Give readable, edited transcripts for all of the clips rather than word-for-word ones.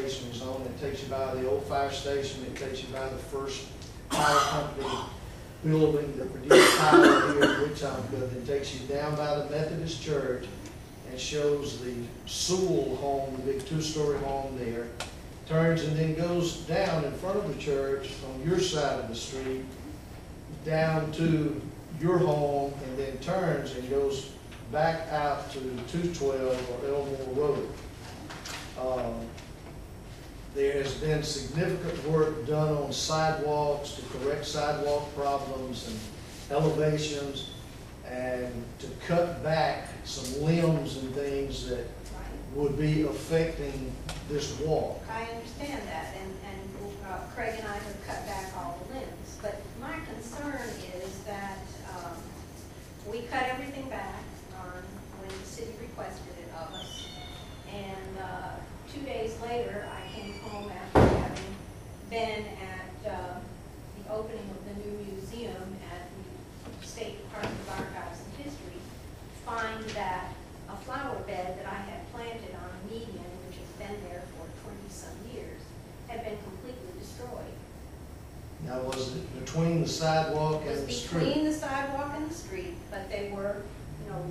station is on. It takes you by the old fire station. It takes you by the first power company building that produced power here in Wetumpka. Then takes you down by the Methodist Church and shows the Sewell home, the big two-story home there. Turns and then goes down in front of the church on your side of the street, down to your home, and then turns and goes back out to 212 or Elmore Road. There has been significant work done on sidewalks to correct sidewalk problems and elevations, and to cut back some limbs and things that would be affecting this walk. I understand that, and Craig and I have cut back all the limbs, but my concern is that we cut everything back when the city requested it of us, and 2 days later I came home after having been at the opening of the new museum at the State Department of Archives and History, find that a flower bed that I had planted on a median, which has been there for 20-some years, had been completely destroyed. Now, was it between the sidewalk and the street? Between the sidewalk and the street, but they were,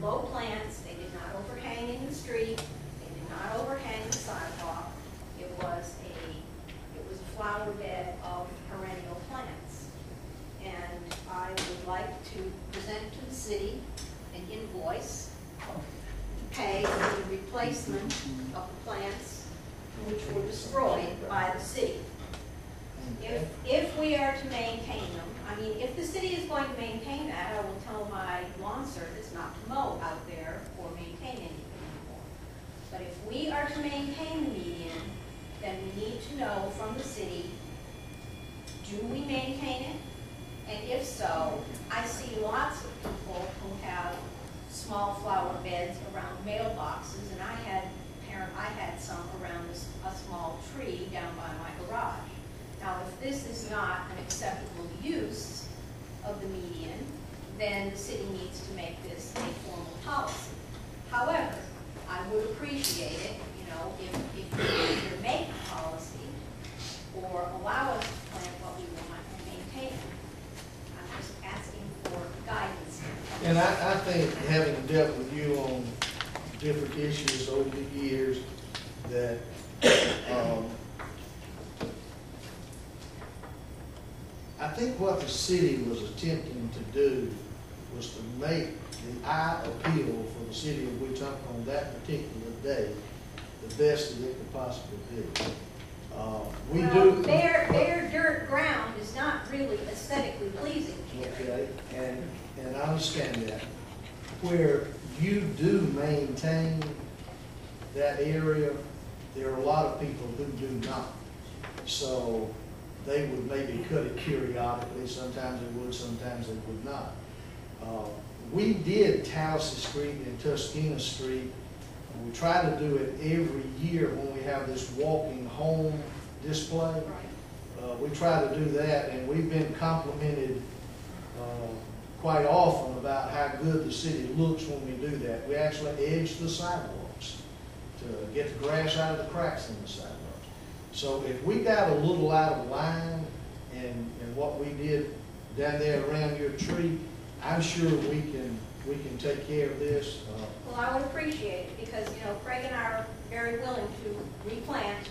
low plants. They did not overhang in the street. They did not overhang the sidewalk. It was a flower bed of perennial plants. And I would like to present to the city an invoice to pay the replacement of the plants which were destroyed by the city. If we are to maintain them, if the city is going to maintain that, I will tell my lawn service not to mow out there or maintain anything anymore. But if we are to maintain the median, then we need to know from the city, do we maintain it? And if so, I see lots of people who have small flower beds around mailboxes, and I had some around a small tree down by my garage. Now, if this is not an acceptable use of the median, then the city needs to make this a formal policy. However, I would appreciate it, if you either make a policy or allow us to plant what we want and maintain it. I'm just asking for guidance. And I think, having dealt with you on different issues over the years, that I think what the city was attempting to do was to make the eye appeal for the city of Wetumpka on that particular day the best that it could possibly do. Bare dirt ground is not really aesthetically pleasing here. Okay, and I understand that. Where you do maintain that area, there are a lot of people who do not. So they would maybe cut it periodically. Sometimes they would, sometimes they would not. We did Tallahassee Street and Tuskegee Street. We try to do it every year when we have this walking home display. Right. We try to do that, and we've been complimented quite often about how good the city looks when we do that. We actually edge the sidewalks to get the grass out of the cracks in the sidewalks. So if we got a little out of line in what we did down there around your tree, I'm sure we can take care of this. Well, I would appreciate it because, Craig and I are very willing to replant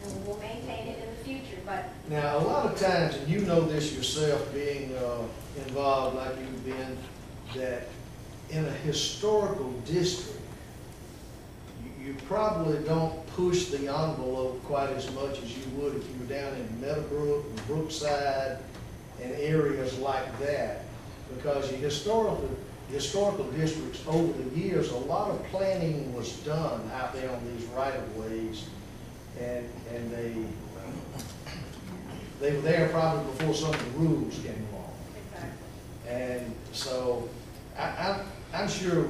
and we will maintain it in the future. But now, a lot of times, and you know this yourself, being involved like you've been, that in a historical district, you probably don't push the envelope quite as much as you would if you were down in Meadowbrook and Brookside and areas like that, because your historical districts over the years, a lot of planning was done out there on these right-of-ways, and they were there probably before some of the rules came along. exactly. And so I'm sure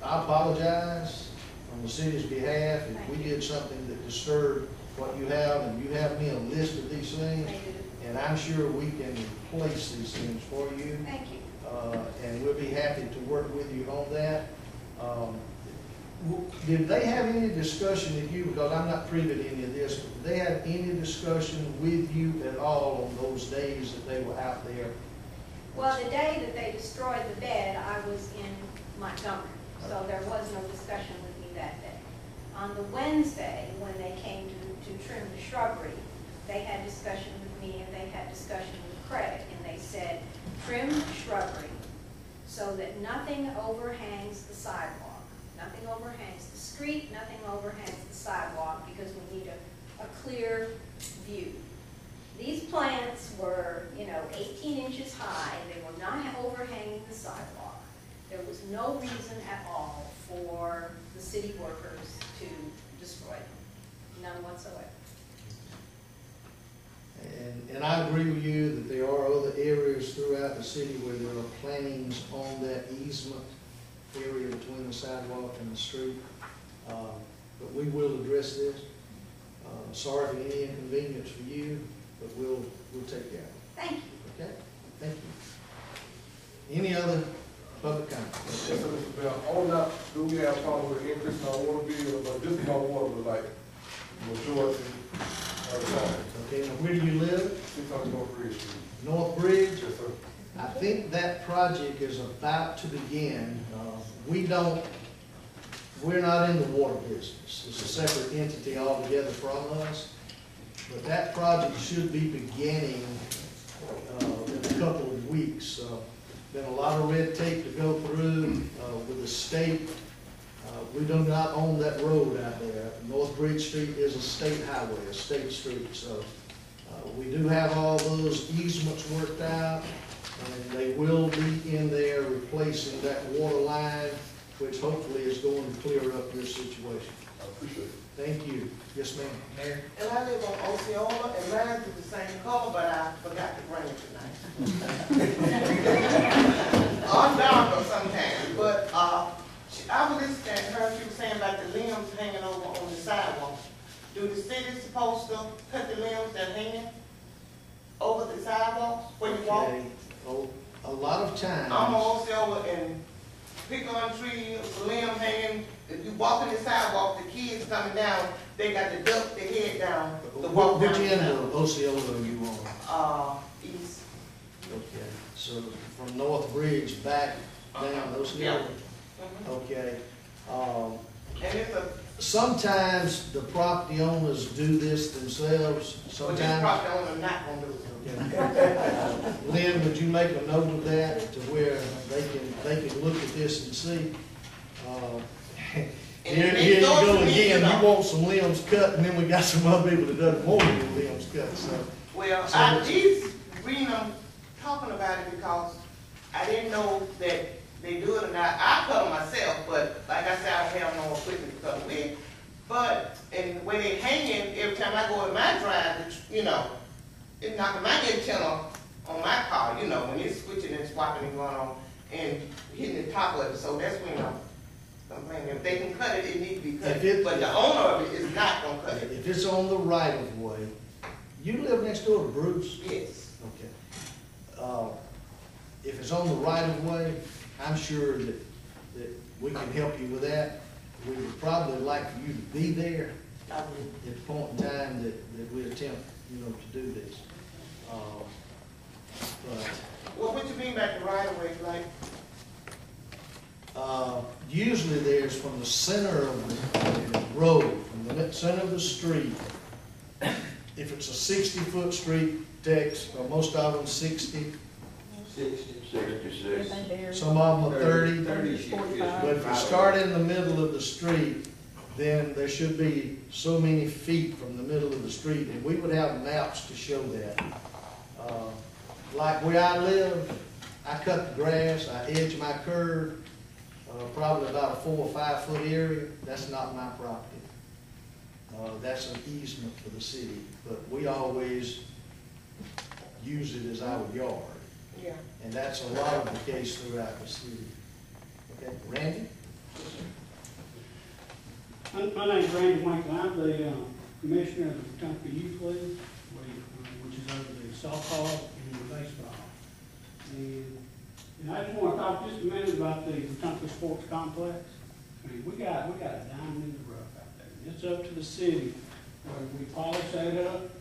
I apologize on the city's behalf if we did something that disturbed what you have, and you have me a list of these things, and I'm sure we can replace these things for you. Thank you. And we'll be happy to work with you on that. Did they have any discussion with you, because I'm not privy to any of this, but did they have any discussion with you at all on those days that they were out there? Well, the day that they destroyed the bed, I was in Montgomery, so there was no discussion with me that day. On the Wednesday, when they came to trim the shrubbery, they had discussion with me and they had discussion with Craig, and they said, trim the shrubbery so that nothing overhangs the sidewalk. Nothing overhangs the street, nothing overhangs the sidewalk, because we need a clear view. These plants were, 18 inches high. They were not overhanging the sidewalk. There was no reason at all for the city workers to destroy them. None whatsoever. And I agree with you that there are other areas throughout the city where there are plantings on that easement area between the sidewalk and the street. But we will address this. Sorry for any inconvenience for you, but we'll take care of it. Thank you. Okay? Thank you. Any other public comment? Yes, sir, Mr. Bell. On that, do we have problem with increasing our water bill, but this is my water was like majority of the time. Okay, now where do you live? 600 North Bridge Street. North Bridge? Yes, sir. I think that project is about to begin. We're not in the water business. It's a separate entity altogether from us. But that project should be beginning in a couple of weeks. Been a lot of red tape to go through with the state. We do not own that road out there. North Bridge Street is a state highway, a state street. So we do have all those easements worked out, and they will be in there replacing that water line, which hopefully is going to clear up this situation. I appreciate it. Thank you. Yes, ma'am. Mayor? And I live on Osceola, and mine is the same color, but I forgot to bring it tonight. I'm darker sometimes, but I was listening to her, she was saying about the limbs hanging over on the sidewalk. Do the city supposed to cut the limbs that hanging over the sidewalks where you walk? Okay. Oh, a lot of times. I'm on Osceola and pick on tree, limb hanging. If you walk in the sidewalk, the kids coming down, they got to duck their head down to walk down. Which end of Osceola are you on? East. Okay, so from North Bridge back down Osceola? Mhm. Okay. And it's a, Sometimes the property owners do this themselves. but this Sometimes. property owner not gonna do it. Okay. Lynn, would you make a note of that to where they can look at this and see? Here you go again, you want some limbs cut, and then we got some other people that doesn't want any limbs cut, so. Well, So I did read them talking about it because I didn't know that they do it or not. I cut them myself, but like I said, I don't have no equipment to cut them with. But, and the way they hanging, every time I go in my drive, it's knocking my antenna on my car, when it's switching and swapping and going on and hitting the top of it. So that's when I'm complaining. If they can cut it, it needs to be cut. But the owner of it is not gonna cut it. If it's on the right of way, you live next door to Bruce? Yes. Okay. If it's on the right of way, I'm sure that we can help you with that. We would probably like for you to be there I will. at the point in time that we attempt, to do this. But Well, what you mean by the right of way, like? usually there's from the center of the road, from the center of the street, if it's a 60-foot street, most of them 60, 66. some of them are 30. 30. But if you start in the middle of the street, then there should be so many feet from the middle of the street, and we would have maps to show that. Like where I live, I cut the grass, I edge my curb, probably about a 4 or 5 foot area. That's not my property. That's an easement for the city, but we always use it as our yard. Yeah. And that's a lot of the case throughout the city. Okay, Randy? My name's Randy Winkle. I'm the commissioner of the Wetumpka Youth League, which is over the softball and the baseball. And I just want to talk just a minute about the Wetumpka Sports Complex. I mean, we got a diamond in the rough out there. It's up to the city, whether we polish that up